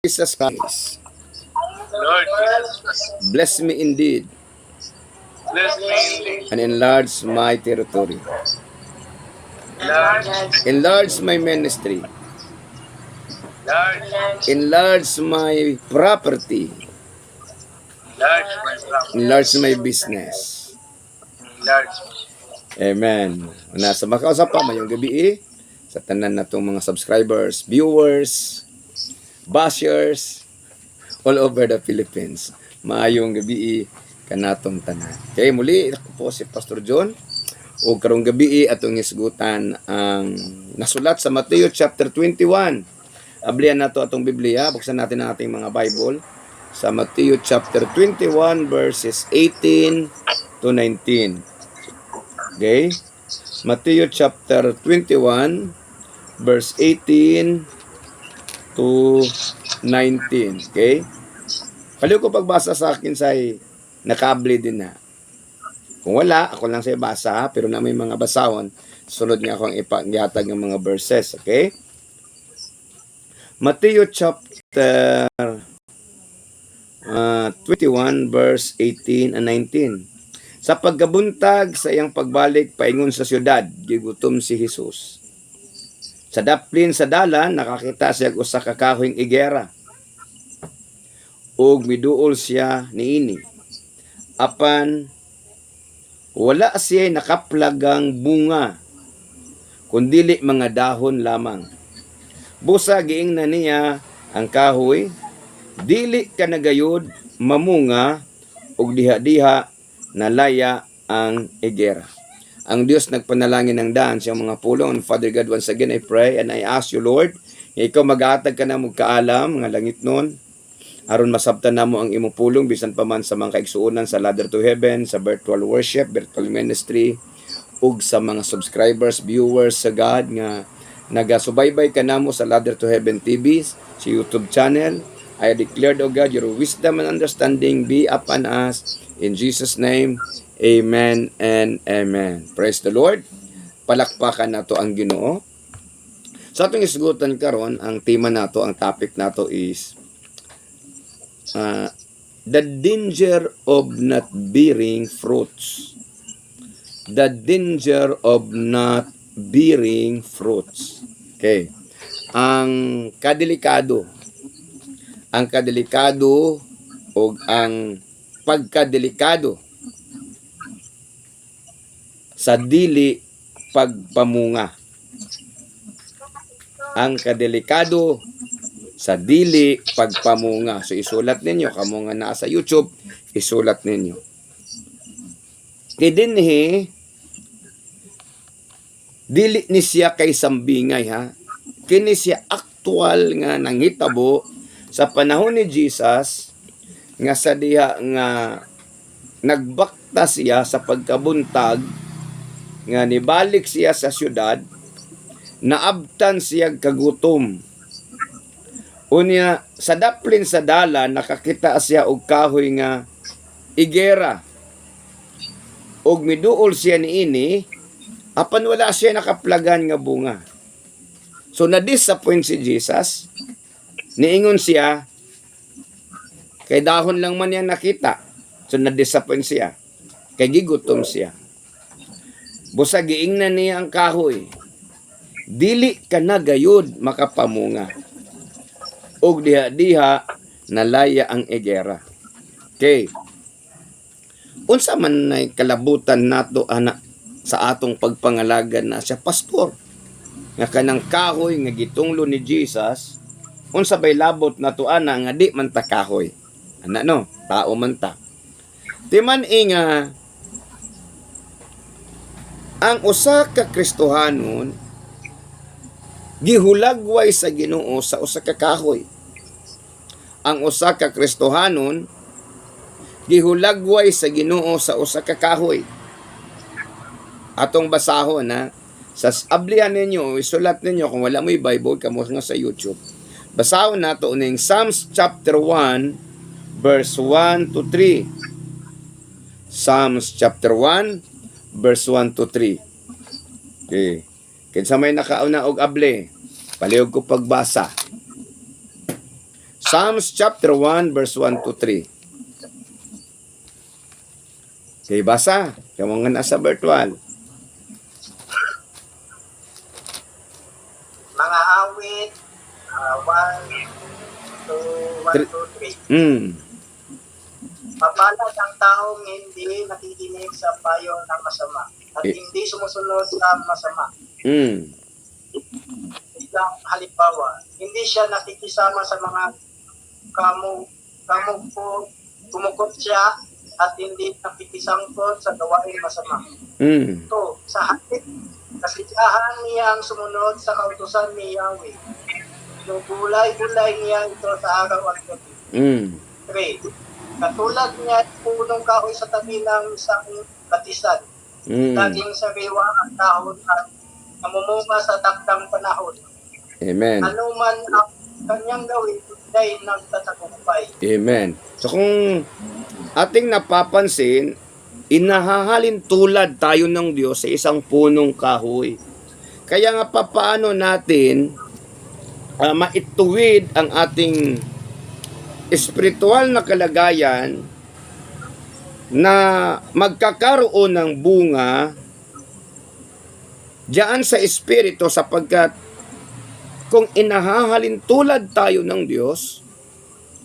Jesus Christ, Lord, bless me indeed bless me indeed. and enlarge my territory. Large, Enlarge my ministry. large, Enlarge my property. large my problem. Enlarge my business. Large. Amen. Nasa makausap pa mayong gabi sa tanan natong mga subscribers, viewers, bashers all over the Philippines. Maayong gabi kanatong tanan. Okay, muli ako po si Pastor John. O karong gabi atong isgutan ang nasulat sa Mateo chapter 21. Ablihan nato atong Biblia, buksan natin ang ating mga Bible sa Mateo chapter 21 verses 18 to 19. Okay? Mateo chapter 21 verse 18 to 19. Okay? Paliw ko pagbasa sa akin say nakabli din na. Kung wala, ako lang sa'yo basa, pero na may mga basahon, sunod nga akong ipagyatag ng mga verses, okay? Mateo chapter 21, verse 18 and 19. Sa pagkabuntag sa iyang pagbalik paingon sa syudad, gigutom si Jesus. Sa daplin sa dalan, nakakita siya usa ka kahoyng igera. Ug miduol siya niini. Apan wala siya nakaplagang bunga, kundili mga dahon lamang. Busa giing na niya ang kahoy, dili ka nagayod mamunga, ug diha-diha nalaya ang igera. Ang Diyos nagpanalangin ng daan siyang mga pulong. Father God, once again I pray and I ask you, Lord, ikaw mag-aatag ka na magkaalam, mga langit nun, aron masabtan namo ang imong pulong bisan pa man sa mga kaigsuonan sa Ladder to Heaven, sa virtual worship, virtual ministry, ug sa mga subscribers, viewers sa God nga nagasubaybay ka namo sa Ladder to Heaven TV, sa YouTube channel. I declared, O God, your wisdom and understanding be upon us. In Jesus' name, amen and amen. Praise the Lord. Palakpakan nato ang Ginoo. Sa atong isgutan karon, ang tema nato, ang topic nato is the danger of not bearing fruits. The danger of not bearing fruits. Okay. Ang kadelikado o ang pagkadelikado sa dili pagpamunga. Ang kadelikado sa dili pagpamunga. So isulat ninyo, kamo nga nasa YouTube, isulat ninyo. Kidinhi, dili ni siya kay sambingay ha. Kini siya aktual nga nanghitabo sa panahon ni Jesus nga sa diha nga nagbakta siya sa pagkabuntag nga nibalik siya sa syudad, naabtan siya kagutom. Unya, sa daplin sa dala, nakakita siya og kahoy nga igera. Og miduol siya niini, apan wala siya nakaplagan nga bunga. So, na-disappoint si Jesus. Niingon siya, kay dahon lang man yan nakita. So, na-disappoint siya. Kay gigutom siya. Busa giingnan niya ang kahoy. Dili ka na gayud makapamunga. Og diha-diha nalaya ang igera. Okay. Unsa man nay kalabutan nato ana sa atong pagpangalagan na siya pastor. Nga kanang kahoy nga gitunglo ni Jesus, unsa bay labot nato ana nga di man ta kahoy. Ana no, tao man ta. Timan inga ang usa ka Kristohanon gihulagway sa Ginoo sa usa ka kahoy. Ang usa ka Kristohanon gihulagway sa Ginoo sa usa ka kahoy. Atong basahon na sa ablihan ninyo, isulat ninyo kung wala mo'y Bible, kamo nga sa YouTube. Basahon nato ning Psalms chapter 1 verse 1 to 3. Psalms chapter 1 verse 1 to 3. Okay. Kinsa may nakauna og able, palihog ko pagbasa. Psalms chapter 1 verse 1 to 3. Okay, basa. Kamu nga nasa virtual. Mga awit, 1 to 3. Mapalad ang taong hindi nakikinig sa payo ng masama at hindi sumusunod sa masama. Isang halimbawa, hindi siya nakikisama sa mga kumukot siya at hindi nakikisangkot sa gawain masama. Ito, sa halip, kasiyahan niyang sumunod sa kautusan ni Yahweh. Yung gulay-gulay niya ito sa araw at gabi. 3. Katulad niya, punong kahoy sa tabi ng isang batisan. Laging sariwa ang dahon at namumunga sa takdang panahon. Amen. Ano man ang kanyang gawin, ay nagtatagumpay. Amen. So kung ating napapansin, inahahalin tulad tayo ng Diyos sa isang punong kahoy. Kaya nga papaano natin maituwid ang ating espiritual na kalagayan na magkakaroon ng bunga diyan sa espiritu, sapagkat kung inahahalin tulad tayo ng Diyos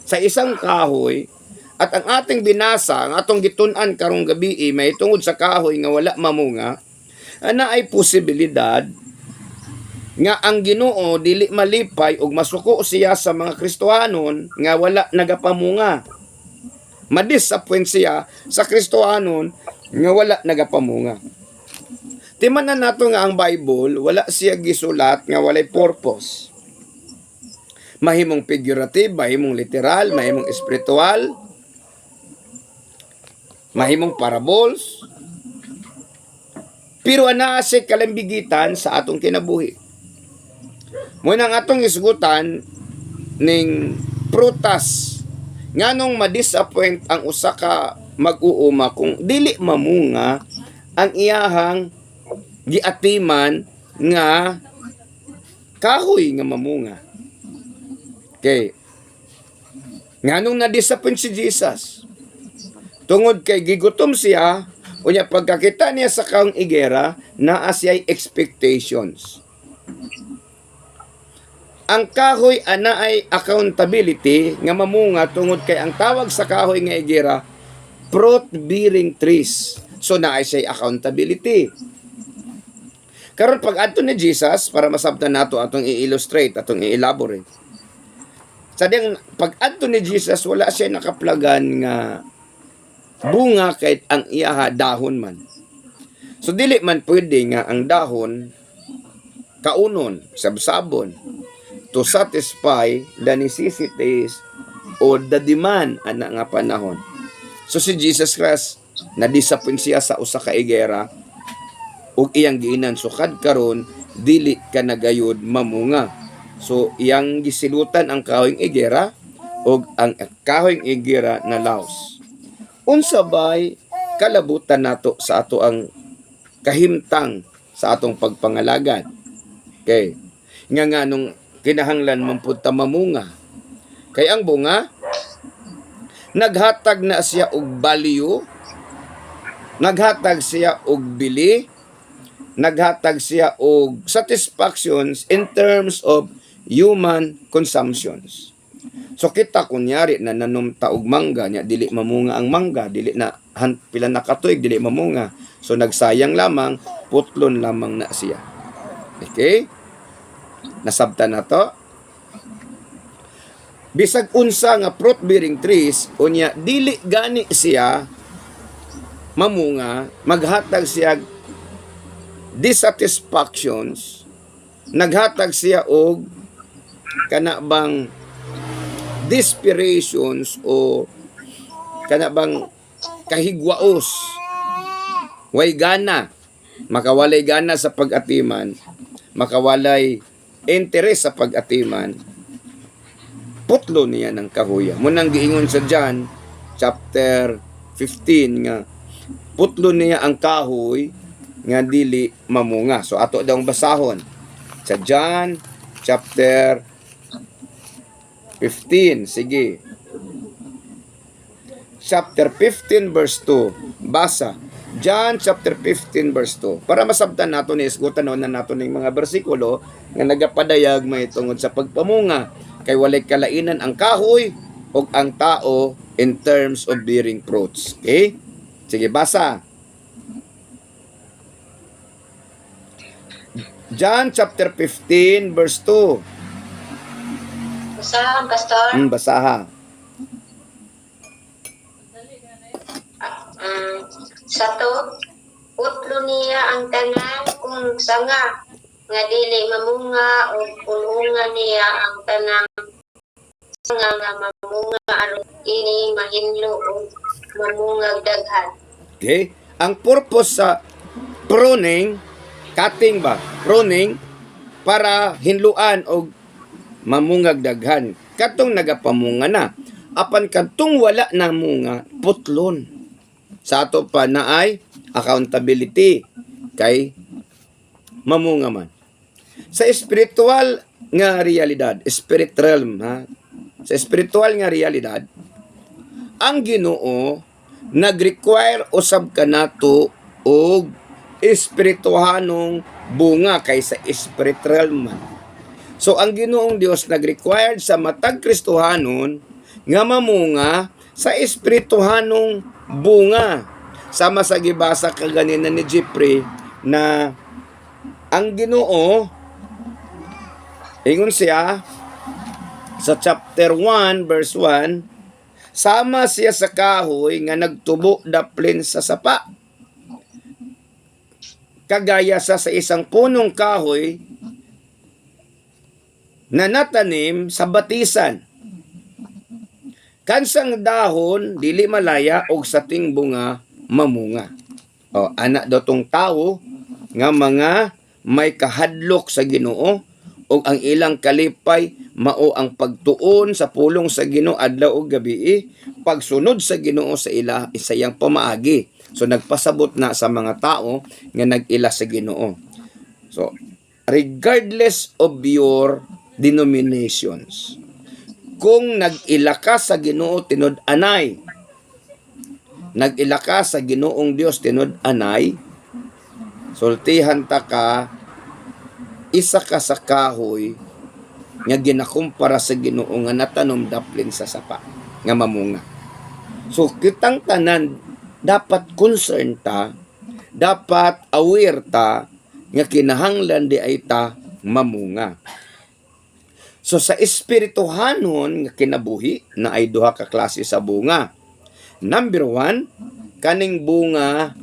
sa isang kahoy, at ang ating binasa, ang atong gitun-an karong gabi, may tungod sa kahoy nga wala mamunga, ana ay posibilidad nga ang Ginoo dili malipay ug masuko siya sa mga Kristohanon nga wala nagapamunga. Madisappoint siya sa Kristohanon nga wala nagapamunga. Timanan nato nga ang Bible, wala siya gisulat nga walay purpose. Mahimong figurative, mahimong literal, mahimong espiritual, mahimong parables. Pero ana sa kalambigitan sa atong kinabuhi. Muna ang atong isgutan ning prutas nganong madisappoint ang usa ka mag-uuma kung dili mamunga ang iyahang giatiman nga kahoy nga mamunga. Okay. Nganong na-disappoint si Jesus? Tungod kay gigutom siya, unya pagkakita niya sa kaong igera, naa siya'y expectations. Ang kahoy ana ay accountability nga mamunga tungod kay ang tawag sa kahoy nga igera, fruit-bearing trees. So naa siya'y accountability. Karon pag adto ni Jesus, para masabtan nato atong i-illustrate, atong i-elaborate. Sa diyang pag-adto ni Jesus, wala siya nakaplagan nga bunga kahit ang iyaha dahon man. So dili man pwede nga ang dahon kaunon, sabsabon to satisfy the necessities or the demand ana nga panahon. So si Jesus Christ na-disappoint siya sa usa ka igera ug iyang giinan sukad karon dili ka nagayod mamunga. So iyang gisilutan ang kahoyng igera ug ang kahoyng igera na laos. Unsa bay kalabutan nato sa ato ang kahimtang sa atong pagpangalagad. Okay. Nga nung kinahanglan mampud ta mamunga. Kay ang bunga naghatag na siya og value, naghatag siya og bili, naghatag siya og satisfactions in terms of human consumptions. So kita kunyari na nanom ta og mangga nya dili mamunga ang mangga, dili na pila na katuig dili mamunga. So nagsayang lamang, putlon lamang na siya. Okay? Nasabtan na to. Bisag unsa nga fruit bearing trees unya dili gani siya mamunga, maghatag siya dissatisfactions, naghatag siya og kana bang desperations o kana bang kahigwaos, way gana, makawalay gana sa pag-atiman, makawalay interes sa pag-atiman, putlo niya ng kahoya. Munang giingon sa John chapter 15 nga putlo niya ang kahoy nga dili mamunga. So ato daw basahon sa John chapter 15. Sige. Chapter 15 verse 2. Basa. John chapter 15 verse 2. Para masabtan nato ni isgutan na nato ning mga bersikulo nga nagapadayag may tungod sa pagpamunga kay walay kalainan ang kahoy o ang tao in terms of bearing fruits. Okay? Sige, basa. John chapter 15 verse 2. Basahan, Pastor. Basaha. Sa to, utlo niya ang tanan kung sanga nga dili mamunga o pununga niya ang tanang sanga nga mamunga aron ini mahinlo o mamungag daghan. Okay? Ang purpose sa pruning, cutting ba? Pruning, para hinluan o mamungag daghan. Katong nagapamunga na. Apan katong wala na munga, putlon. Sa ato pa na ay accountability kay mamunga man. Sa spiritual nga realidad, spirit realm, ha? Sa spiritual nga realidad, ang Ginoo nag-require usab kanato og espirituhanong bunga kaysa spirit realm man. So ang Ginoong Dios nag-require sa matag Kristohanon nga mamunga sa espirituhanong bunga. Sama sa gibasa kaganina ni Jeffrey na ang Ginoo ingon siya sa chapter 1 verse 1, sama siya sa kahoy nga nagtubo daplin sa sapa. Kagaya sa isang punong kahoy na natanim sa batisan. Kansang dahon dili malaya og sa ting bunga mamunga. O anak daw tong tawo nga mga may kahadlok sa Ginoo ug ang ilang kalipay mao ang pagtuon sa pulong sa Ginoo adlaw ug gabi, pagsunod sa Ginoo sa isayang pamaagi. So nagpasabot na sa mga tao nga nag-ila sa Ginoo. So regardless of your denominations, kung nag-ila ka sa Ginoo tinud-anay, nag-ila ka sa Ginoong Dios tinud-anay, sultihan ta ka, isa ka sa kahoy nga ginakumpara sa Ginoo nga natanom daplin sa sapa nga mamunga. So kitang tanan dapat concern ta, dapat aware ta nga kinahanglan di ay ta mamunga. So sa espirituhanon nga kinabuhi na ay duha ka klase sa bunga. Number 1, kaning bunga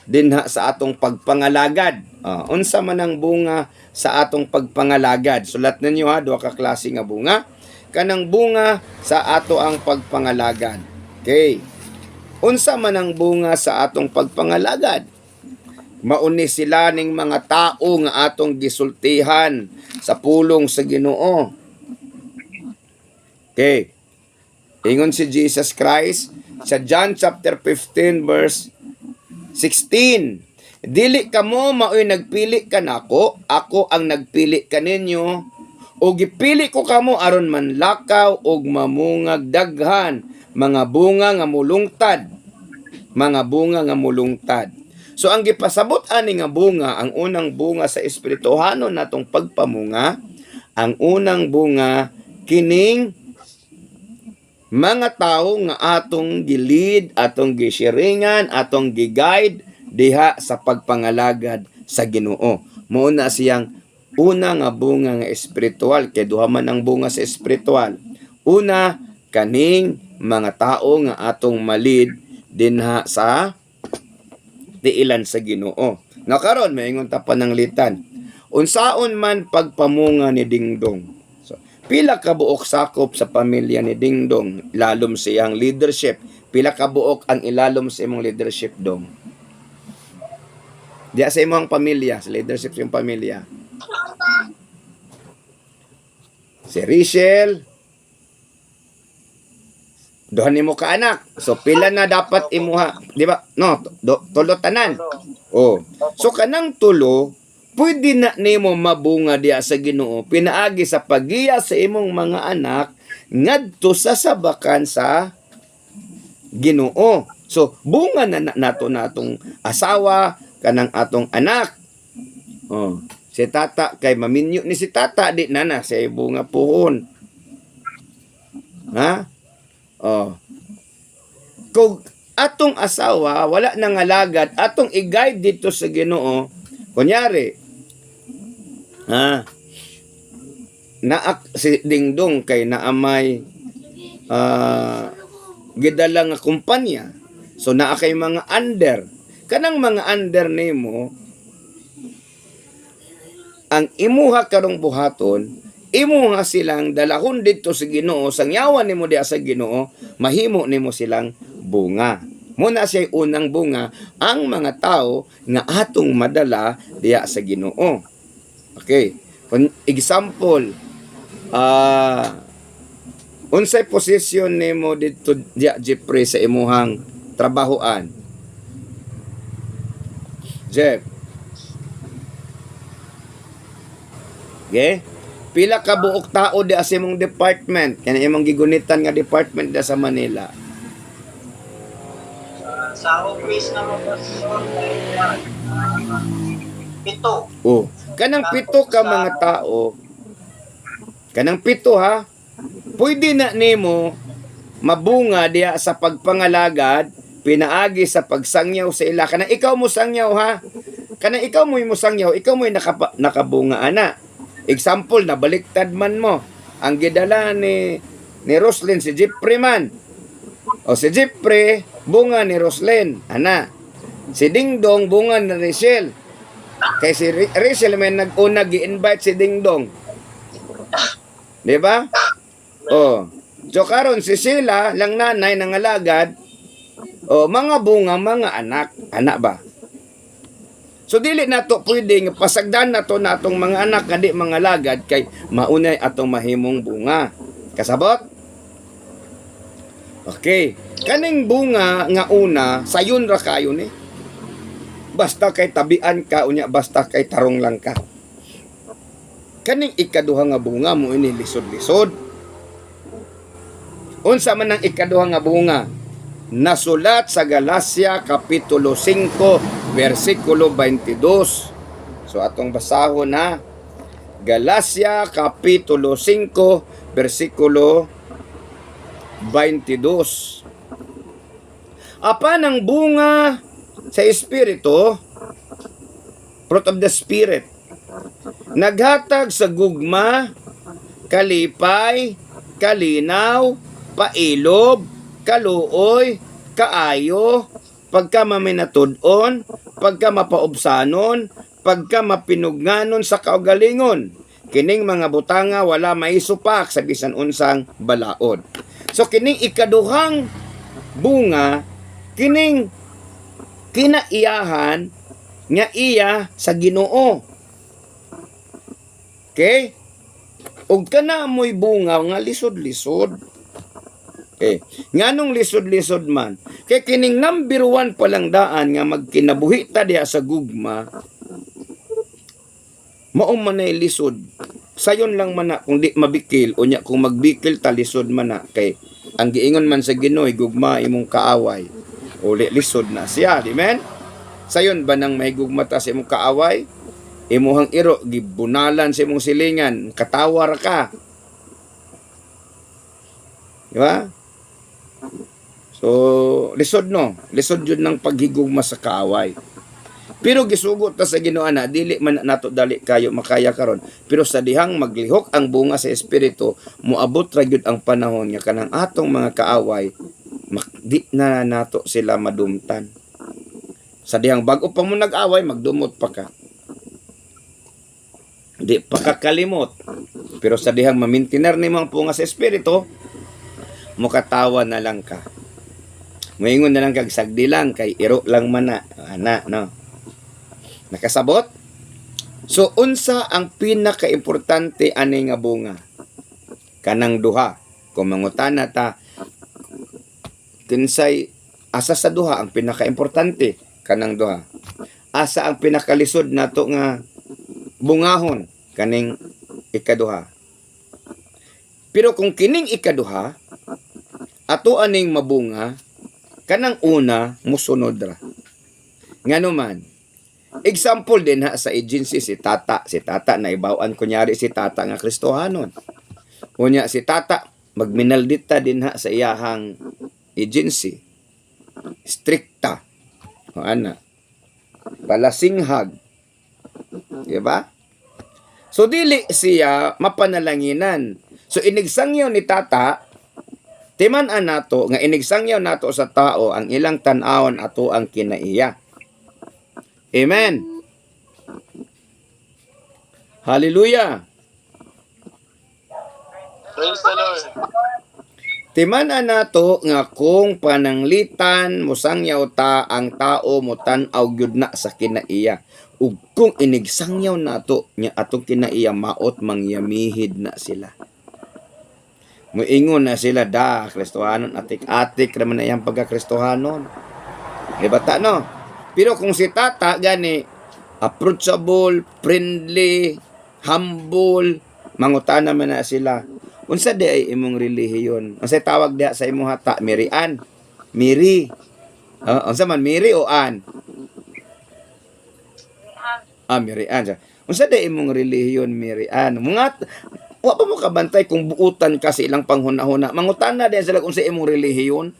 dinha sa atong pagpangalagad. Unsa man ang bunga sa atong pagpangalagad? Sulat ninyo ha, duha ka klase nga bunga. Kanang bunga sa ato ang pagpangalagad. Okay. Unsa man ang bunga sa atong pagpangalagad? Mauni sila ning mga tao nga atong gisultihan sa pulong sa Ginoo. Okay. Ingon si Jesus Christ sa John chapter 15 verse 16. Dili kamo maoy nagpili kanako, ako ang nagpili kaninyo, o gipili ko kamo aron manlakaw og mamungag daghan, mga bunga nga mulungtad. Mga bunga nga mulungtad. So ang gipasabot ani nga bunga, ang unang bunga sa espirituhanon natong pagpamunga, ang unang bunga kining mga tao nga atong gilid, atong gishiringan, atong giguide diha sa pagpangalagad sa Ginoo. Mao na siyang una nga bunga nga espiritual, kay duha man ang bunga sa espiritual. Una, kaning mga tao nga atong malid dinha sa tiilan sa Ginoo. Nakaron maingon ta pananglitan. Unsaon man pagpamunga ni Dingdong. So, pila ka buok sakop sa pamilya ni Dingdong, ilalom sa iyang leadership. Pila ka buok ang ilalom sa imong leadership dong. Diya sa imong pamilya, sa leadership sa imong pamilya. Si Rachel, duha nimo ka anak. So pila na dapat imuha, di ba? No, tulo tanan. Oh. So kanang tulo, pwede na nimo mabunga diya sa Ginoo pinaagi sa pagiya sa imong mga anak ngadto sa sabakan sa Ginoo. So bunga na nato natong asawa kanang atong anak. Oh, si tata kay maminyo ni si tata di na sa bunga puhon. Ha? Oh. Kung atong asawa wala nang alagad, atong i-guide dito sa Ginoo. Kunyari, si Dingdong kay naamay gidala nga kumpanya. So naa kay mga under. Kanang mga under nimo ang imuha karong buhaton, imuha silang dalahon dito sa Ginoo, sangyawan nimo diha sa Ginoo, mahimo nimo silang bunga. Muna siya unang bunga ang mga tao nga atong madala diha sa Ginoo. Okay. Example, unsay posisyon nimo dito diha Jeffrey sa imuhang trabahoan? Jeff. Okay? Pila ka buok tao diha sa imong department, kana imong gigunitan nga department diha sa Manila. Sa office na posisyon ay 7. Oh, kanang 7 ka mga tao, kanang 7 ha, pwede na nimo mabunga diha sa pagpangalagad, pinaagi sa pagsangyaw sa ila. Kanang ikaw mo sangyaw ha, kanang ikaw mo sangyaw, ikaw mo nakabunga ana. Example, nabaliktad man mo. Ang gidala ni Roslyn, si Jeffrey man. O si Jeffrey, bunga ni Roslyn. Ana. Si Dingdong, bunga ni Rachel. Kay si Rachel may nag-una gi-invite si Dingdong. Di ba? O. So karon si Sheila, lang nanay ng alagad, o mga bunga, mga anak. Anak ba? So dili nato pwede nga pasagdan nato natong mga anak nga di mga lagad kay maunay atong mahimong bunga. Kasabot? Okay. Kaning bunga nga una sayon ra kayo ni. Basta kay tabian ka unya, basta kay tarong lang ka. Kaning ikaduha nga bunga mo ini lisod-lisod. Unsa man ang ikaduha nga bunga? Nasulat sa Galacia Kapitulo 5, versikulo 22. So atong basahon na. Galacia Kapitulo 5, versikulo 22. Apan ang bunga sa Espiritu, fruit of the Spirit, naghatag sa gugma, kalipay, kalinaw, pailob, kaluoy, kaayo, pagka maminatud-on, pagka mapaubsanon, pagka mapinugnanon sa kaugalingon. Kining mga butanga wala maisupak sa bisan unsang balaod. So kining ikaduhang bunga, kining kinaiyahan nga iya sa Ginoo. Okay? Ug kana mo'y bunga nga lisod-lisod. Okay. Nganong lisod-lisod man. Kay kining number 1 palang daan nga magkinabuhi ta diha sa gugma, mao man ay lisod. Sayon lang man na kung di mabikil, unya kung magbikil ta lisod man na. Kay ang giingon man sa Ginoo, gugma imong kaaway. Uli lisod na siya, di men? Sayon ba nang may gugma ta sa imong kaaway? Imuhang iro gibunalan sa imong silingan, katawar ka. Di ba? So, lisod no. Lisod yun ng paghigugma sa kaaway. Pero gisugot ta sa Ginoo na dili man nato dali kayo makaya karon. Pero sa dihang maglihok ang bunga sa Espiritu, moabot ra gyud ang panahon nga kanang atong mga kaaway di na nato sila madumtan. Sa dihang bag-o pa mo nag-away, magdumot pa ka. Di pa kakalimot. Pero sa dihang mamintiner ni mga bunga sa Espiritu, mukatawa na lang ka. Moingon na lang kag sagdi lang kay iro lang man na ana no. Nakasabot? So unsa ang pinakaimportante ani nga bunga? Kanang duha. Kung mangutana ta kinsay asa sa duha ang pinakaimportante kanang duha. Asa ang pinakalisod nato nga bungahon kaning ikaduha. Pero kung kining ikaduha, ato aning mabunga, kanang una, musunod ra. Nga naman, example din ha sa agency si Tata. Si Tata, naibawaan kunyari si Tata nga Kristohanon. Unya si Tata, magminaldita din ha sa iyahang agency. Strikta. O ana. Palasinghag. Diba? So, dili siya mapanalanginan. So, inigsangyaw ni Tata, timan-an nato, nga inigsangyaw nato sa tao, ang ilang tan-awon ato ang kinaiya. Amen. Hallelujah. Praise the Lord. Timan-an nato nga kung pananglitan musangyaw ta ang tao mo tan-aw gyud na sa kinaiya. Ug kung inigsangyaw nato nya atong kinaiya maot mangyamihid na sila. Muingon na sila da Kristohanon atik-atik raman na iyang pagka-Kristohanon. Bata no. Pero kung si Tata gani approachable, friendly, humble, mangutana man na sila. Unsa di ay imong relihiyon? Unsa tawag diha sa imong hata? Mirian. Miri. Unsa man Miri o An? Mirian. Unsa di imong relihiyon Mirian? Mga wa pa mo kabantay kung buutan ka sa ilang panghuna-huna. Mangutana din sila kung sa imong relihiyon.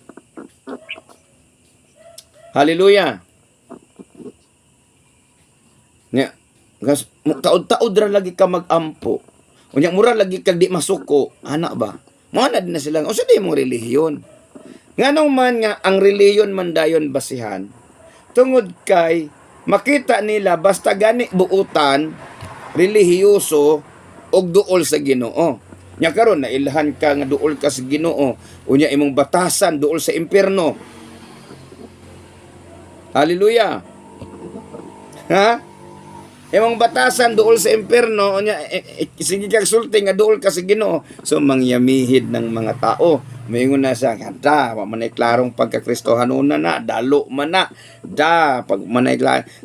Hallelujah. Nya, taod-taod ra lagi ka magampo. Unya mura lagi kag di masuko, ana ba? Mo na din na sila. Unsa di imong relihiyon? Nganong man nga ang relihiyon man dayon basihan tungod kay makita nila basta gani buutan relihiyoso og duol sa Ginoo. Nya karon na ilhan ka nga duol ka sa Ginoo, unya imong batasan duol sa impierno. Hallelujah. Ha? Imong batasan duol sa impierno, unya sige kag sulti nga duol ka sa Ginoo. So mangyamihid ng mga tao. Moingon na sa kanta, wa man ay klarong pagka-Kristohanon na, dalo man na, da pag man ay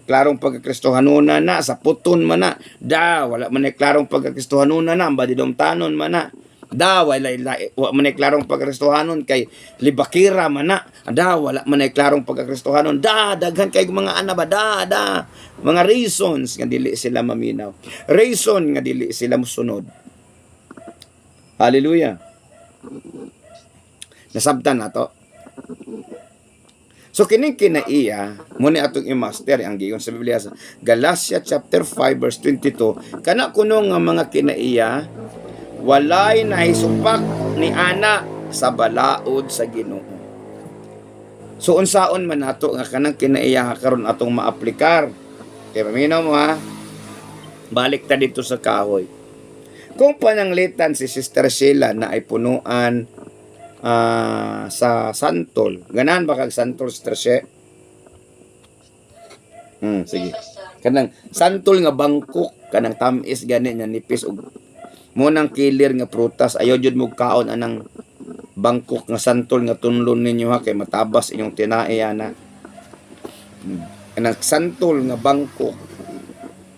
klarong pagka-Kristohanon na, sa puton man na, da wala man ay klarong pagka-Kristohanon na, badidom tanon man na, da wala man ay klarong pagka-Kristohanon kay libakira man na, da wala man ay klarong pagka-Kristohanon, da daghan kay mga ana ba, da mga reasons nga dili sila maminaw, reason nga dili sila mosunod. Hallelujah. Nasabtan na to. So kining kinaiya mo ni atong i-master ang giyon sa Biblia sa Galatia chapter 5 verse 22. Kana kuno nga mga kinaiya walay nahisupak ni ana sa balaod sa Ginoo. So unsaon man nato nga kanang kinaiya karon atong maaplikar. Kay paminaw mo ha. Balik ta dito sa kahoy. Kung pananglitan si Sister Sheila na ay punuan sa santol. Ganan ba kag santol Sister She? Sige. Kanang santol nga bangkok, kanang tamis gani nga nipis og munang kilir nga prutas ayaw jud mo kaon anang bangkok nga santol nga tunlon ninyo ha kay matabas inyong tinae ana. Kanang santol nga bangkok.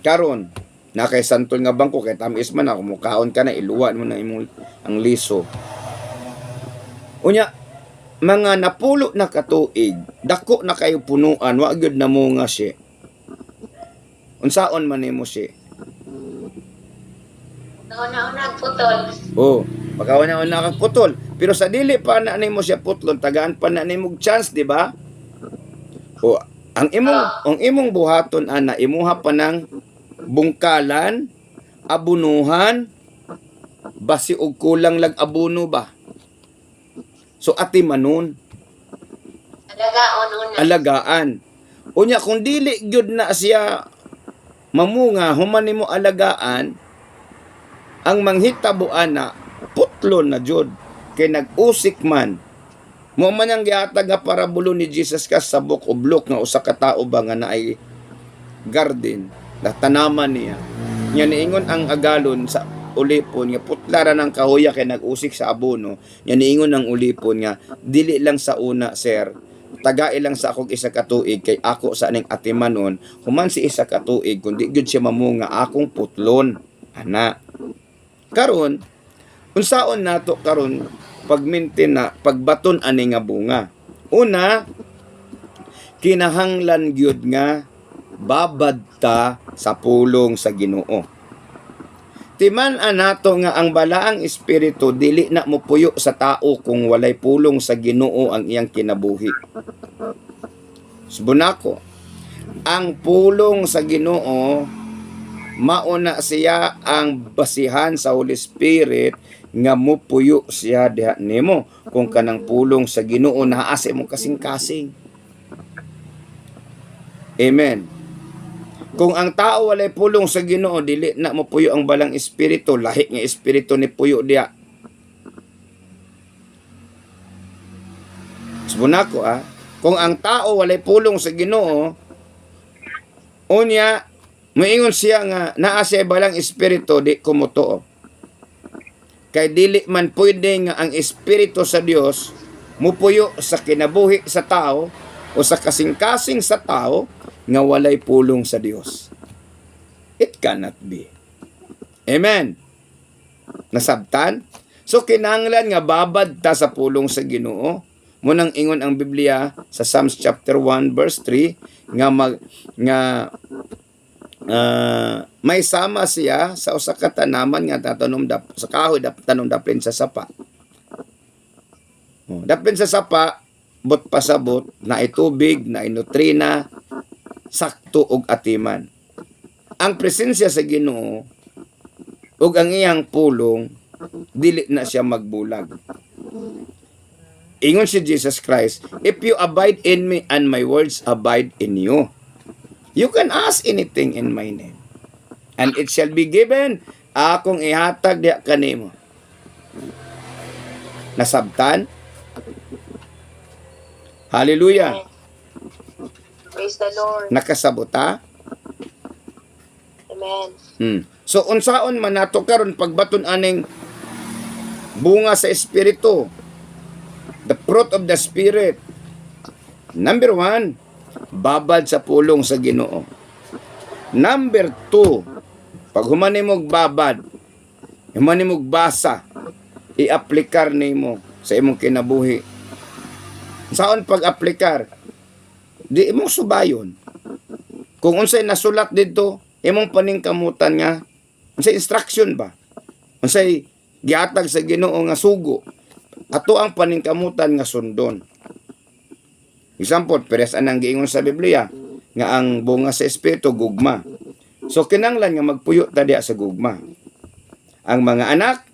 Karon na kay santol nga bangkok kay tamis man ako mukaon ka na iluwa mo na imong ang liso. Unya, mga napulo na katuig, dako na kayo punuan, wa gyud na mo nga siya. Unsaon man nimo siya? Nauna-una putol. Pagkauna-una kang putol. Pero sa dili pa na nimo siya putlon, tagaan pa na nimo chance, di ba? Ang imong buhaton ana, imuha pa ng bungkalan, abunuhan, basi og kulang lag abuno ba? So ati manon. Alagaan. Unya kung dili gyud na siya mamunga human nimo alagaan, ang manghitabuan na putlon na jud kay nag-usik man. Mo man ang gihatag nga parabulo ni Jesus ka sa book of Luke nga usa ka tawo ba nga naay garden, na tanaman niya. Nya niingon ang agalon sa ulipon nga putlara ng kahoya kay nag-usik sa abono. Nya niingon ang ulipon nga dili lang sa una sir, tagai lang sa akong isa ka tuig kay ako sa ning atimanon human si isa ka tuig kundi gyud siya mamunga akong putlon ana. Karon Unsaon nato karon pagmintin na pagbaton ani nga bunga? Una, kinahanglan gyud nga babad ta sa pulong sa Ginoo. Timan nato nga ang balaang espiritu dili na mopuyo sa tao kung walay pulong sa Ginoo ang iyang kinabuhi. Subunako, ang pulong sa Ginoo mauna siya ang basihan sa Holy Spirit nga mopuyo siya diha nimo kung kanang pulong sa Ginoo naa sa imong kasing-kasing. Amen. Kung ang tao walay pulong sa Ginoo dili na mopuyo ang balang espiritu, lahi nga espiritu ni puyo diha. Subunako kung ang tao walay pulong sa Ginoo, unya moingon siya nga naa siya balang espiritu di kumutuo. Kay dili man pwede nga ang espiritu sa Dios mupuyo sa kinabuhi sa tao o sa kasing-kasing sa tao nga walay pulong sa Dios. It cannot be. Amen. Nasabtan? So kinahanglan nga babad ta sa pulong sa Ginoo. Munang ingon ang Biblia sa Psalms chapter 1 verse 3 may sama siya sa usa ka tanaman nga tatanom sa kahoy tanom daplin sa sapa. Daplin sa sapa bot pasabot na itubig na inutrina sakto og atiman. Ang presensya sa Ginoo ug ang iyang pulong dili na siya magbulag. Ingon si Jesus Christ, if you abide in me and my words abide in you, you can ask anything in my name, and it shall be given. Akong ihatag diha kanimo. Nasabtan? Hallelujah. Praise the Lord. Nakasabota? Amen. So unsaon man nato karon pagbaton aning bunga sa espiritu? The fruit of the Spirit. Number 1, babad sa pulong sa Ginoo. Number 2, pag humanimog babad, humanimog basa, i-aplikar nimo sa imong kinabuhi. Saan pag-aplikar? Di imong subayon. Kung unsay nasulat dito, imong paningkamutan nga, unsay instruction ba? Unsay gihatag sa Ginoo nga sugo? Ato ang paningkamutan nga sundon. Example, peres anang giingon sa Biblia nga ang bunga sa espiritu gugma. So kinahanglan nga magpuyo ta diha sa gugma. Ang mga anak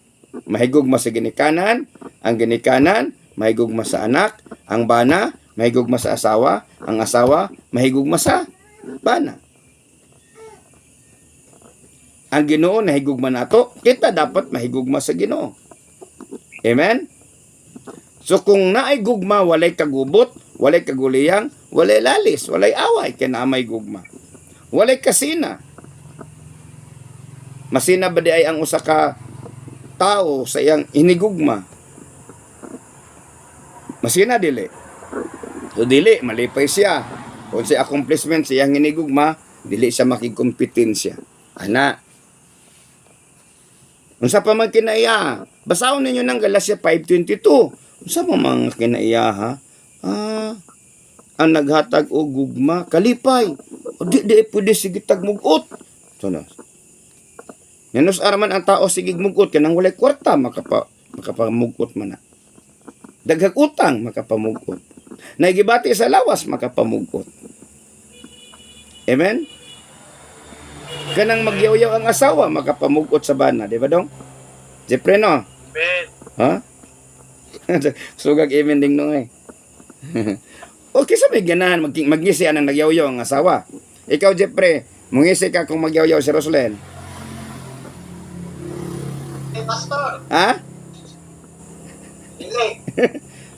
mahigugma sa ginikanan, ang ginikanan mahigugma sa anak, ang bana mahigugma sa asawa, ang asawa mahigugma sa bana. Ang Ginoo nahigugma nato, kita dapat mahigugma sa Ginoo. Amen. So kung naay gugma, walay kagubot, walay kaguliyang, walay lalis, walay away, kaya na may gugma. Walay kasina. Masina ba di ay ang usa ka tao sa iyang inigugma? Masina dili. So dili, malipay siya. Kung sa accomplishment sa iyang inigugma, dili siya makikompetensya. Ana. Unsa pa man kinaiya? Basahon ninyo ng Galatia 5:22. Unsa pa man kinaiya ha? Ang naghatag og gugma kalipay. O di pwede sige tagmugot. Tunos. Yanos araman ang tao sige mugot kanang walay kwarta makapamugot man na. Daghag utang makapamugot. Naigibati sa lawas makapamugot. Amen. Kanang magyaw-yaw ang asawa makapamugot sa bana, di ba dong? Jepre no? Amen. Ha? Sugag amen ding no eh. Okay sa may ganahan magngisi ang nagyaw-yaw ang asawa. Ikaw Jeffrey, mungisi ka kung magyaw-yaw si Roslen. Pastor, Ha? dili.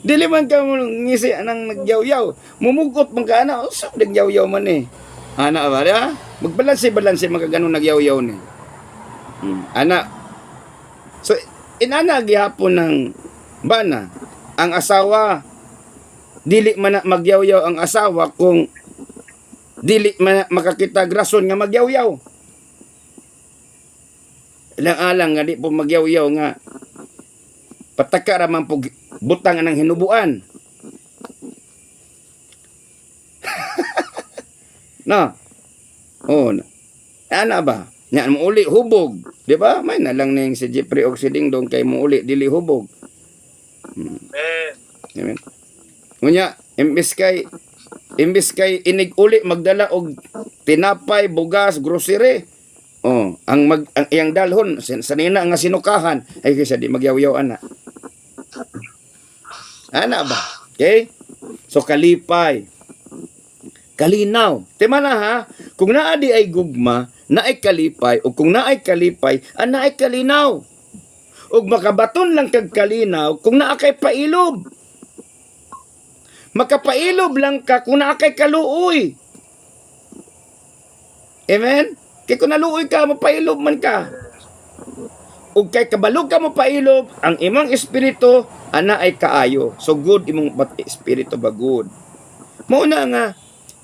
Dili man ka ngisi anang nagyaw-yaw. Mumugot man ka ana, usap nagyaw-yaw man eh. Ana ba ha? Magbalanse magaganon nagyaw-yaw ni. Ana. So inana gihapon ng bana ang asawa dili man na magyaw-yaw ang asawa kung dili man makakita rason nga magyaw-yaw. Ilang alang nga di po magyaw-yaw nga Pataka raman po butang ng hinubuan. No. Oh. Ana ba? Nya mo uli hubog, di ba? May na lang ning si Jeffrey og si Dingdong kay mo uli dili hubog. Amen. Amen. Unya, imbis kay inig uli magdala og tinapay, bugas, grocery. Oh, ang iyang dalhon sanina nga sinukahan ay kaysa di magyaw-yaw ana. Ana ba? Okay? So kalipay. Kalinaw. Tema na ha, kung naadi ay gugma, naay kalipay, o kung naay kalipay, naay kalinaw. O makabaton lang kag kalinaw, kung naakay pailob. Makapailob lang ka kung naakay kaluoy. Amen? Kaya kung naluoy ka, mapailob man ka. O kay kabalog ka mapailob, ang imong espiritu, ana ay kaayo. So good imong espiritu ba good. Mauna nga,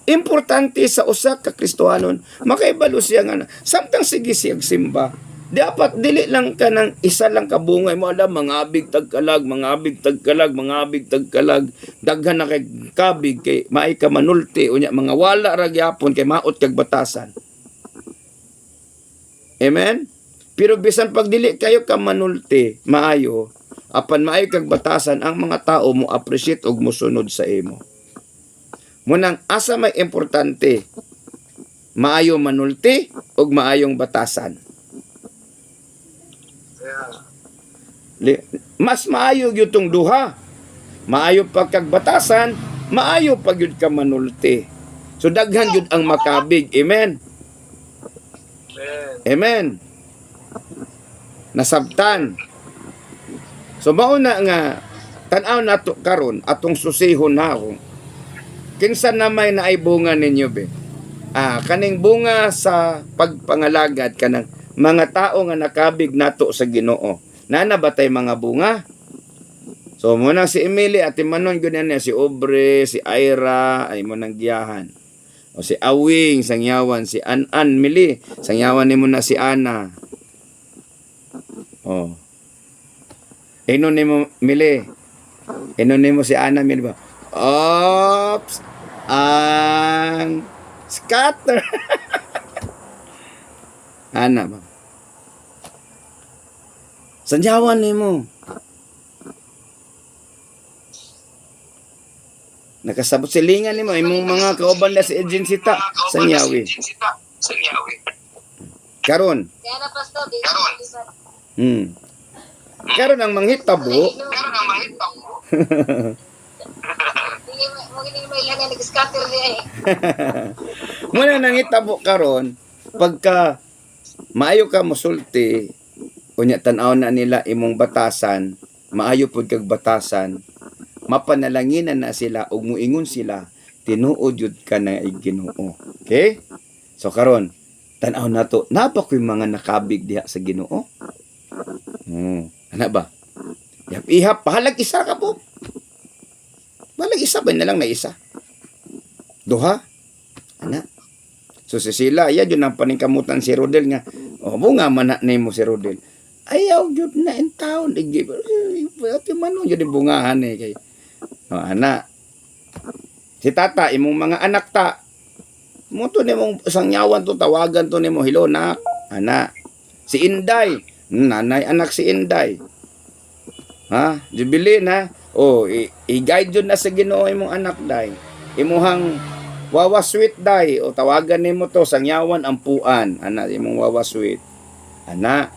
importante sa usa ka Kristohanon, makaibalo siya nga, samtang sige siyang simba, dapat dili lang ka ng isa lang kabungay mo, alam, mangabig tagkalag, daghan na kay kabig, kay maay ka manulti, unya, mga wala ragyapon, kay maot kag batasan. Amen? Pero bisan pag dili kayo ka manulti, maayo, apan maayo kag batasan, ang mga tao mo appreciate og musunod sa imo. Munang asa may importante, maayo manulti o maayong batasan. Mas maayo yun itong duha. Maayo pagkagbatasan, maayo pag yun ka manulti. So daghan yun ang makabig. Amen? Amen. Nasabtan. So mauna nga, tanaw na to karon atong susihon na ako. Kinsa na may naibunga ninyo be? Kaning bunga sa pagpangalagad kanang mga tao nga nakabig nato sa Ginoo. Nana ba tay mga bunga? So muna si Emily at manon gyud niya si Obre, si Ira ay mo nang giyahan. O si Awing sangyawan, si An Mili sangyawan nimo na si Ana. Oh. Ino nimo Mili. Ino nimo si Ana Mili ba? Oops! Ang scatter. Ana ba? Sanjawan ni mo. Nakasabot silingan ni mo. Imong mga kauban na sa agency ta. Sanyawi. Karon. Karon ang manghitabo. Muna nangitabo karon pagka maayo ka musulti unya tan-aw na nila imong batasan, maayo pud kag batasan, mapanalanginan na sila ug muingon sila tinuod yud ka na ay Ginoo. Okay? So karon tan-aw nato napakoy mga nakabig diha sa Ginoo. Ana ba? Ihap pahalag isa ka po. Balag isa ba na lang na isa? Duha? Ana. So si Sila, yun ang paningkamutan si Rodel nga. Bunga man na mo si Rodel. Ayaw yun na in town. Ati man yun yung bungahan kay. Ana. Si Tata, imong mga anak ta. Mo to nimong sangyawan to, tawagan to nimo hilonak. Ana. Si Inday. Nanay anak si Inday. Ha? Jubilin ha? I-guide yun na sa Ginoo imong anak day. Imuhang wawa sweet day. O tawagan nimo to sangyawan ampuan. Ana imong wawa sweet. Ana.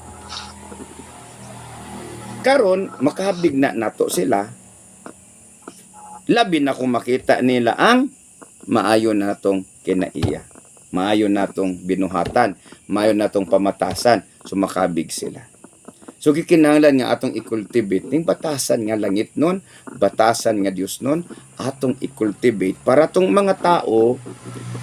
Karon makahabig na nato sila. Labi na kung makita nila ang maayo natong kinaiya. Maayo natong binuhatan. Maayo natong pamatasan. So makabig sila. So gikinahanglan nga atong i-cultivate ning batasan nga langit nun, batasan nga Dios nun, atong i-cultivate para tong mga tao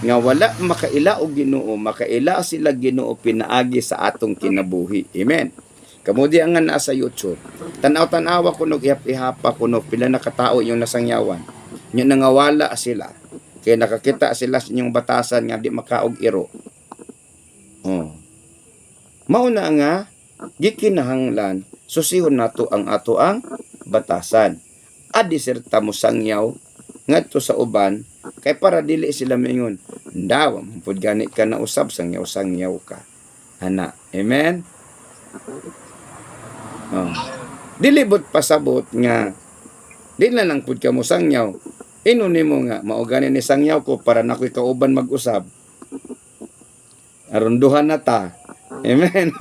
nga wala makaila og Ginoo, makaila sila Ginoo pinaagi sa atong kinabuhi. Amen. Kamudi ang nga naa sa YouTube. Tanaw-tanawa kuno ihap-ihapa kuno pila na katao yung nasangyawan. Nya nangawala sila. Kaya nakakita sila sa inyong batasan nga di makaog iro. Mauna nga gikinahanglan susihon nato ang ato ang batasan. Adiserta mo sangyaw ngadto sa uban kay para dili sila mingon. Daw pud gani ka na usab sangyaw ka. Ana. Amen. Oh. Dilibot pasabot nga di na lang pud ka mo sangyaw. Inuni mo nga mao gani ni sangyaw ko para nakoy kauban mag-usab. Arunduhan na ta. Amen.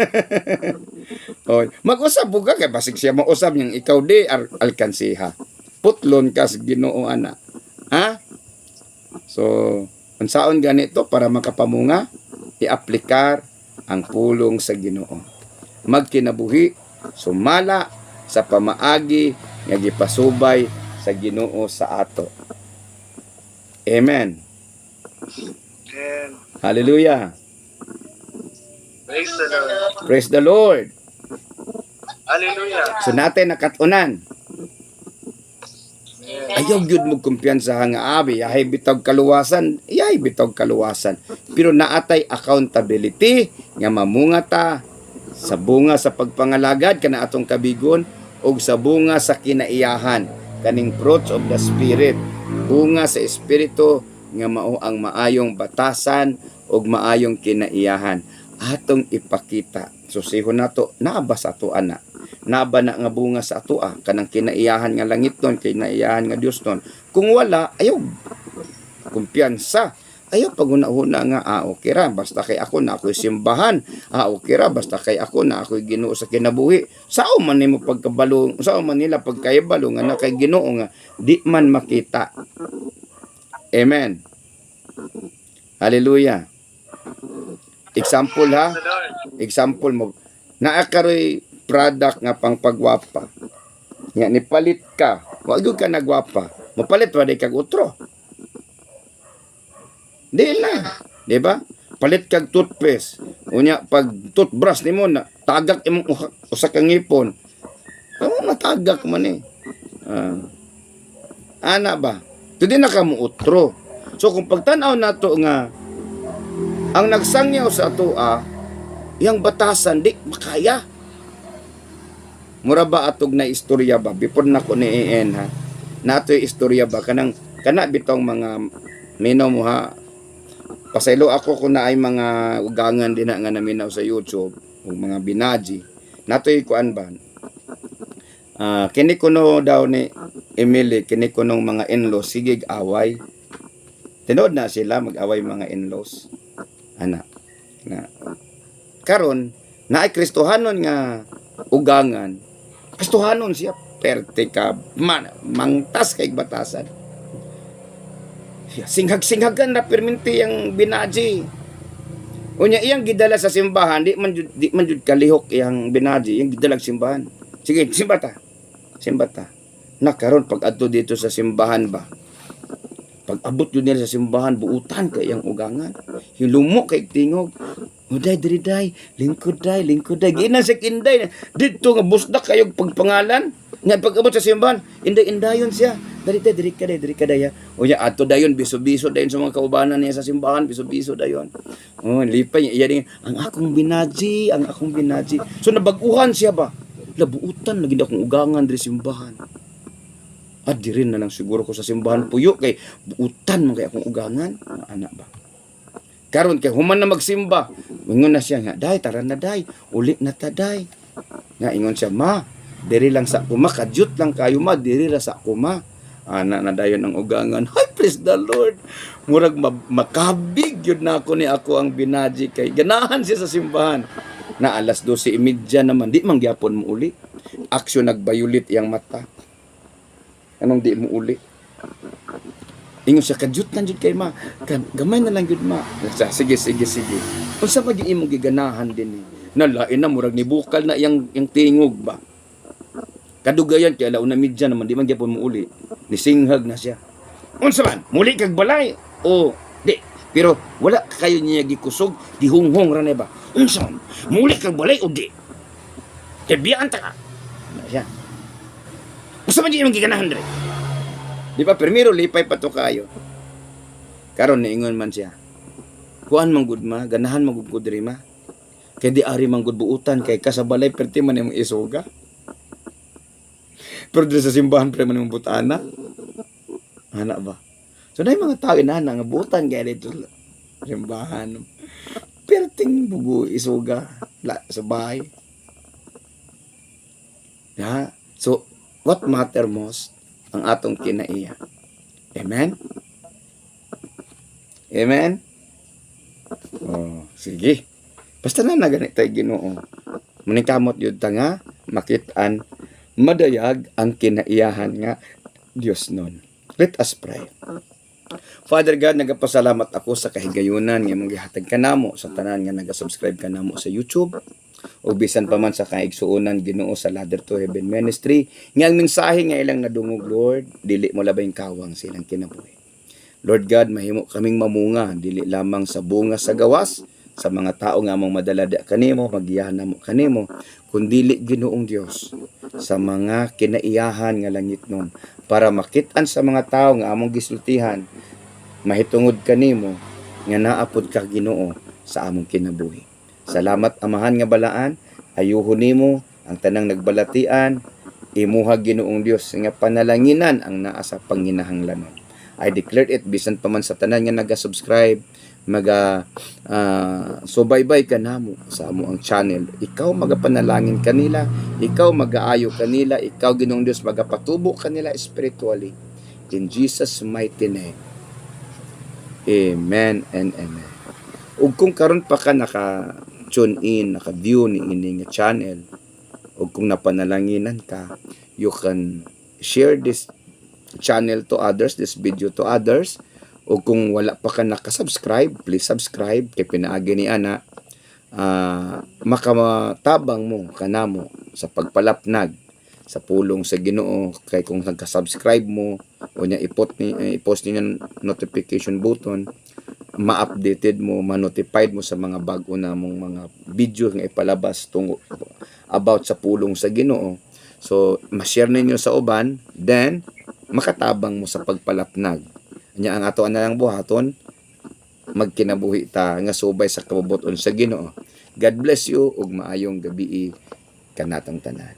Oy, mag-usab ka kay basig siya mausab yang ikaw di alkansiha. Putlon ka sa Ginoo ana. Ha? So, unsaon ganito para makapamunga? I-aplikar ang pulong sa Ginoo. Magkinabuhi, sumala sa pamaagi nga gipasubay sa Ginoo sa ato. Amen. Amen. Hallelujah. Praise the Lord. Praise the Lord. Hallelujah. So natin nakatunan. Ayaw gyud mo kumpiyansa nga abi, yahay bitag kaluwasan, Pero naatay accountability nga mamunga ta sa bunga sa pagpangalagad kana atong kabigon og sa bunga sa kinaiyahan, kaning fruits of the spirit, bunga sa espiritu nga mao ang maayong batasan og maayong kinaiyahan atong ipakita. So sihon nato naaba sa ato ana. Naba na nga bunga sa atoa kanang kinaiyahan nga langit nun, kinaiyahan nga Dios nun. Kung wala, ayaw kumpiyansa. Ayaw paguna-una nga okay ra basta kay ako na ako'y simbahan. Okay ra basta kay ako na ako'y Ginoo sa kinabuhi. Sao man nimo pagkabalo, sao man nila pagkayabalo nga na kay Ginoo nga di man makita. Amen. Hallelujah. Example ha. Praise the Lord. Example mo. Naakaroy product nga pang pagwapa. Nga nipalit ka, wag ka nagwapa. Mapalit pa di kag utro. Di na, di ba? Palit kag toothpaste. Unya pag toothbrush nimo na tagak imong usa ka ngipon. Matagak man eh. Ana ba? Tudi na ka mo utro. So kung pagtan-aw nato nga ang nagsangyaw sa atoa, yang batasan di makaya. Mura ba atog na istorya ba before nako ni EN ha? Natoy istorya ba kana bitong mga minaw mo ha? Pasaylo ako kung na ay mga ugangan din nga naminaw sa YouTube o mga binaji. Natoy kuan ba? Kini kuno daw ni Emily, kini kunong mga in-laws sigig away. Tinood na sila mag-away mga in-laws. Ana. Na karon na ay Kristohanon nga ugangan. Kristohanon siya perte ka mangtas kay batasan. Singhag-singhagan na perminti yang binaji. Unya iyang gidala sa simbahan, di man jud kalihok iyang binaji, iyang gidala sa simbahan. Sige, simbata. Na karon pag adto dito sa simbahan ba. Pag abot yun nila sa simbahan, buutan kay iyang ugangan. Hilumo kay tingog. Uday, diri day, lingkod day. Gina sa kinday. Dito nga busdak kayong pagpangalan. Nga pag abot sa simbahan, inday-indayon siya. Diri ka day. O ya, ato dayon, biso-biso dayon sa mga kaubanan niya sa simbahan, biso-biso dayon. O, lipay niya. Iya ang akong binaji. So, nabaguhan siya ba? Labuutan, lagi na akong ugangan diri simbahan. Di rin na lang siguro ko sa simbahan puyo kay buutan man kay akong ugangan. Anak ba? Karon kay human na magsimba, ingon na siya nga, day, tara na day, uli na ta day. Nga ingon siya, ma, diri lang sa kuma, kadyot lang kayo ma, diri ra sa kuma. Anak na dayon ang ugangan. Hi, praise the Lord. Murag makabig yun na ako ni ako ang binaji kay ganahan siya sa simbahan. Na alas 12:30 naman, di man gyapon mo uli. Aksyon nagbayulit iyang mata. Anong di mo uli? Ingon siya, kadyot lang jud kay ma. Gamay na lang jud ma. Sige. Unsa pa gyud imong giganahan din eh. Nalain na murag ni bukal na yang tingog ba. Kadugayan kay alauna midya naman di man gyapon mo uli. Nisinghag na siya. Unsa man? Muli kag balay. O, di. Pero wala kayo niya gikusog, gihunghong ra na ba. Unsa man? Muli kag balay o di. Kebiyaan ta ka. Siya. Gusto man di imong giganahan dre. Di ba, primero lipay pa to kayo. Karon niingon man siya. Kuan man gud ma, ganahan man gud diri ma. Kay di ari man gud buutan kay kasabalay perti man imong isuga. Pero dito sa simbahan pre man butana. Ana ba? So na mga tao na nga butan kaya dito sa simbahan. Perting bugo isuga sa bahay. Ya. So what matter most ang atong kinaiya. Amen. Amen. Oh, sige. Basta na ganit tayo Ginoo. Manikamot yun ta nga, makitaan, madayag ang kinaiyahan nga Diyos nun. Let us pray. Father God, nagapasalamat ako sa kahigayunan nga magihatag kanamo sa tanan nga nagasubscribe kanamo sa YouTube o bisan pa man sa kaigsuonan Ginoo sa Ladder to Heaven Ministry nga ang mensahe nga ilang nadungog Lord, dili mo labay kawang silang kinabuhi. Lord God, mahimo kaming mamunga dili lamang sa bunga sa gawas sa mga tao nga among madalada kanimo, magiyahan namo kanimo, kundili Ginoong Dios sa mga kinaiyahan nga langit nun para makitaan sa mga tao nga among gisultihan mahitungod kanimo nga naapod ka Ginoo sa among kinabuhi. Salamat Amahan nga balaan, ayuhon nimo ang tanang nagbalatian, imuha Ginoong Dios nga panalanginan ang naa sa panginahanglanon. I declare it bisan pa man sa tanan nga naga-subscribe, subaybay ka namo sa amo ang channel. Ikaw magapanalangin kanila, ikaw magaayo kanila, ikaw Ginoong Dios magapatubo kanila spiritually. In Jesus mighty name. Amen and amen. Ug kung karon pa ka naka-tune in, naka-view ni ini nga channel, ug kung napanalanginan ka, you can share this channel to others, this video to others. O kung wala pa ka nakasubscribe, please subscribe kay pinaagi ni ana makatabang mo kanamo sa pagpalapnag sa pulong sa Ginoo kay kung nagka-subscribe mo o niya i-post niyo notification button, ma-updated mo, ma-notified mo sa mga bago namong mga video nga ipalabas tungo about sa pulong sa Ginoo. So, ma-share ninyo sa uban, then makatabang mo sa pagpalapnag. Nya ang ato na lang buhaton magkinabuhi ta nga subay sa kabubuton sa Ginoo. God bless you ug maayong gabi kanatong tanan.